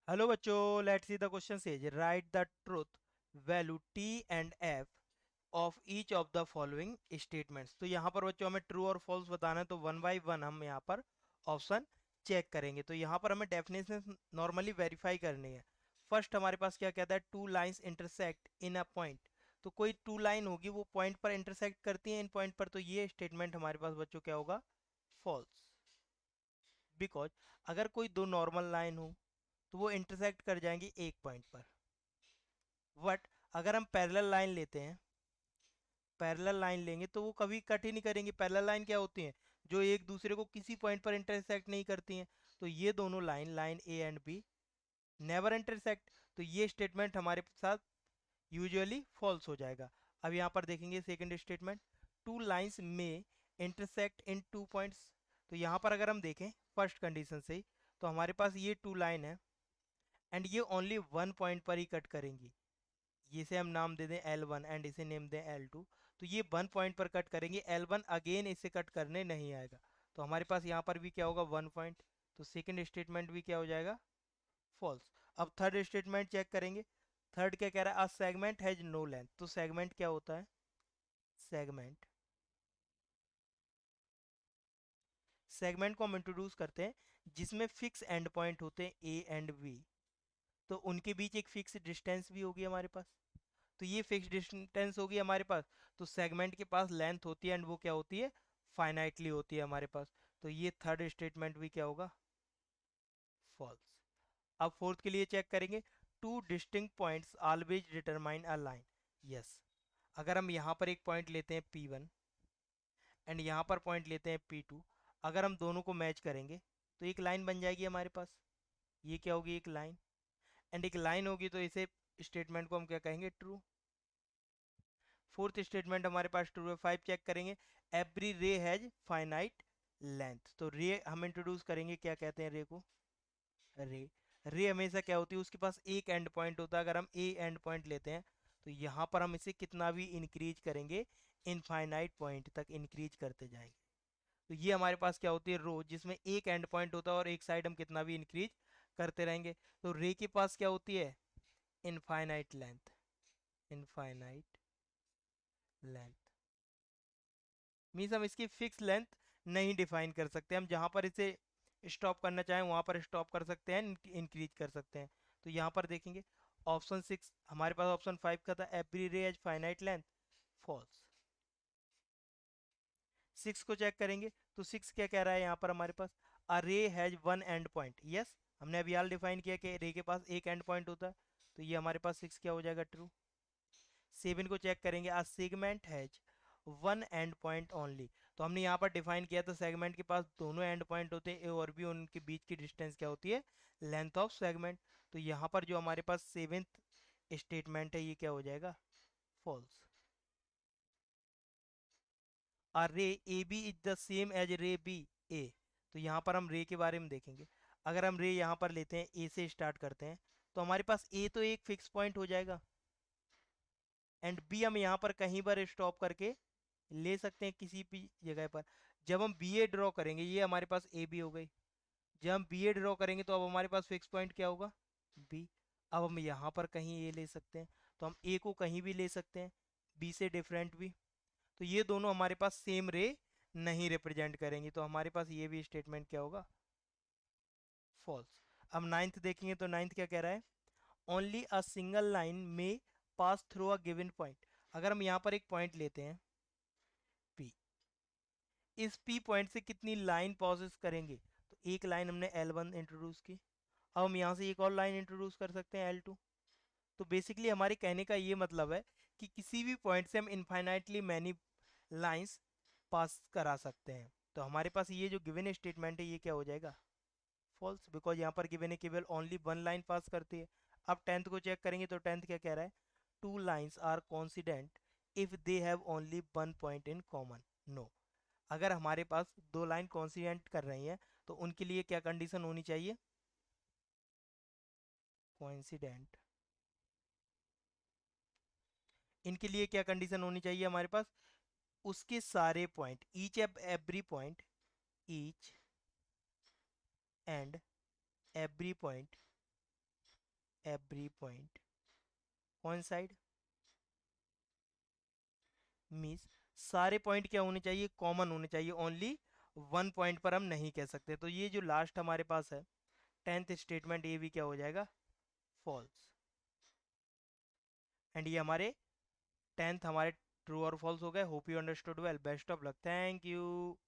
Hello बच्चों, let's see the question says right the truth value T and F of each of the following statements. तो यहाँ पर बच्चों हमें true और फॉल्स बताना है, तो वन बाय वन हम यहाँ पर ऑप्शन चेक करेंगे। तो यहाँ पर हमें डेफिनेशन नॉर्मली वेरीफाई करनी है। फर्स्ट हमारे पास क्या कहता है, two lines intersect in a point. तो कोई टू लाइन होगी, वो पॉइंट पर इंटरसेक्ट करती है इन पॉइंट पर, तो ये स्टेटमेंट हमारे पास बच्चों क्या होगा, फॉल्स। बिकॉज अगर कोई दो नॉर्मल लाइन हो तो वो इंटरसेक्ट कर जाएंगी एक पॉइंट पर। बट अगर हम पैरेलल लाइन लेते हैं, पैरेलल लाइन लेंगे तो वो कभी कट ही नहीं करेंगी। पैरेलल लाइन क्या होती हैं, जो एक दूसरे को किसी पॉइंट पर इंटरसेक्ट नहीं करती हैं। तो ये दोनों line, line A and B, never intersect. तो ये स्टेटमेंट हमारे साथ यूजुअली फॉल्स हो जाएगा। अब यहाँ पर देखेंगे सेकंड स्टेटमेंट, टू लाइंस में इंटरसेक्ट इन टू पॉइंट्स। तो यहाँ पर अगर हम देखें फर्स्ट कंडीशन से ही, तो हमारे पास ये टू लाइन है एंड ये ओनली वन पॉइंट पर ही कट करेंगी। इसे हम नाम दे दें L1 एंड इसे नेम दें L2। तो ये वन पॉइंट पर कट करेंगे, L1 अगेन इसे कट करने नहीं आएगा। तो हमारे पास यहाँ पर भी क्या होगा, वन पॉइंट। तो सेकंड स्टेटमेंट भी क्या हो जाएगा, फॉल्स। अब थर्ड स्टेटमेंट चेक करेंगे। थर्ड क्या कह रहा है, a segment has no length. तो सेगमेंट क्या होता है, सेगमेंट, सेगमेंट को हम इंट्रोड्यूस करते हैं जिसमें फिक्स एंड पॉइंट होते हैं ए एंड बी। तो उनके बीच एक फिक्स डिस्टेंस भी होगी हमारे पास। तो ये फिक्स डिस्टेंस होगी हमारे पास। तो सेगमेंट के पास लेंथ होती है एंड वो क्या होती है, फाइनाइटली होती है हमारे पास। तो ये थर्ड स्टेटमेंट भी क्या होगा, फॉल्स। अब फोर्थ के लिए चेक करेंगे, two distinct points always determine a line. Yes, अगर हम यहाँ पर एक पॉइंट लेते हैं P1 एंड यहाँ पर पॉइंट लेते हैं P2, अगर हम दोनों को मैच करेंगे तो एक लाइन बन जाएगी हमारे पास। ये क्या होगी, एक लाइन। एंड एक लाइन होगी तो इसे स्टेटमेंट को हम क्या कहेंगे, ट्रू। फोर्थ स्टेटमेंट हमारे पास ट्रू है। फाइव चेक करेंगे, every ray has finite length. तो रे हम इंट्रोड्यूस करेंगे, क्या कहते हैं रे को, रे। रे हमेशा क्या होती है, उसके पास एक एंड पॉइंट होता है। अगर हम ए एंड पॉइंट लेते हैं तो यहाँ पर हम इसे कितना भी इंक्रीज करेंगे, इनफाइनाइट पॉइंट तक इंक्रीज करते जाएंगे। तो ये हमारे पास क्या होती है, रो, जिसमें एक एंड पॉइंट होता है और एक साइड हम कितना भी इंक्रीज करते रहेंगे। तो रे के पास क्या होती है, infinite length, infinite length. Means हम इसकी फिक्स लेंथ नहीं डिफाइन कर सकते। हम जहाँ पर इसे स्टॉप करना चाहें वहाँ पर स्टॉप कर सकते हैं, इंक्रीज कर सकते हैं। तो यहाँ पर देखेंगे ऑप्शन सिक्स, हमारे पास ऑप्शन फाइव का था, every ray has finite length, false. Six को चेक करेंगे तो सिक्स क्या कह रहा है यहाँ पर हमारे पास, अ रे has one and point. Yes, हमने अभी हाल डिफाइन किया कि रे के पास एक एंड पॉइंट होता है। तो ये हमारे पास सिक्स क्या हो जाएगा, ट्रू। सेवन को चेक करेंगे, अ segment has one and point only. तो हमने यहाँ पर डिफाइन किया था सेगमेंट के पास दोनों एंड पॉइंट होते हैं और भी उनके बीच की डिस्टेंस क्या होती है, लेंथ ऑफ सेगमेंट। तो यहाँ पर जो हमारे पास सेवेंथ स्टेटमेंट है ये क्या हो जाएगा, फॉल्स। और ray A B is the same as ray B A. तो यहाँ पर हम रे के बारे में देखेंगे। अगर हम रे यहाँ पर लेते हैं, ए से स्टार्ट करते हैं, तो हमारे पास ए तो एक फिक्स पॉइंट हो जाएगा एंड बी हम यहाँ पर कहीं पर स्टॉप करके ले सकते हैं किसी भी जगह पर। जब हम बी ए ड्रॉ करेंगे, ये हमारे पास ए बी हो गई। जब हम बी ए ड्रॉ करेंगे तो अब हमारे पास फिक्स पॉइंट क्या होगा, बी। अब हम यहाँ पर कहीं ए ले सकते हैं, तो हम ए को कहीं भी ले सकते हैं, बी से डिफरेंट भी। तो ये दोनों हमारे पास सेम रे नहीं रिप्रेजेंट करेंगी। तो हमारे पास ये भी स्टेटमेंट क्या होगा, फॉल्स। अब नाइन्थ देखेंगे तो नाइन्थ क्या कह रहा है, ओनली अ सिंगल लाइन में pass through a given point. अगर हम यहाँ पर एक पॉइंट लेते हैं P, इस P पॉइंट से कितनी लाइन पॉसेस करेंगे, तो एक लाइन हमने L1 इंट्रोड्यूस की। अब हम यहाँ से एक और लाइन इंट्रोड्यूस कर सकते हैं L2। तो बेसिकली हमारे कहने का ये मतलब है कि किसी भी पॉइंट से हम इनफाइनाइटली मैनी लाइंस पास करा सकते हैं। तो हमारे पास ये जो गिवन स्टेटमेंट है ये क्या हो जाएगा, फॉल्स। बिकॉज यहाँ पर गिवन है केवल ओनली वन लाइन पास करती है। अब टेंथ को चेक करेंगे तो टेंथ क्या कह रहा है, two lines are coincident if they have only one point in common, no. अगर हमारे पास दो लाइन कॉन्सिडेंट कर रही हैं तो उनके लिए क्या कंडीशन होनी चाहिए, कोइंसिडेंट। इनके लिए क्या कंडीशन होनी चाहिए हमारे पास, उसके सारे point, each every point, each and every point every point, कौन साइड मीन्स सारे पॉइंट क्या होने चाहिए, कॉमन होने चाहिए, ओनली वन पॉइंट पर हम नहीं कह सकते। तो ये जो लास्ट हमारे पास है 10th स्टेटमेंट, ये भी क्या हो जाएगा, फॉल्स। एंड ये हमारे 10th हमारे ट्रू और फॉल्स हो गए। Hope you understood well, best of luck, thank you.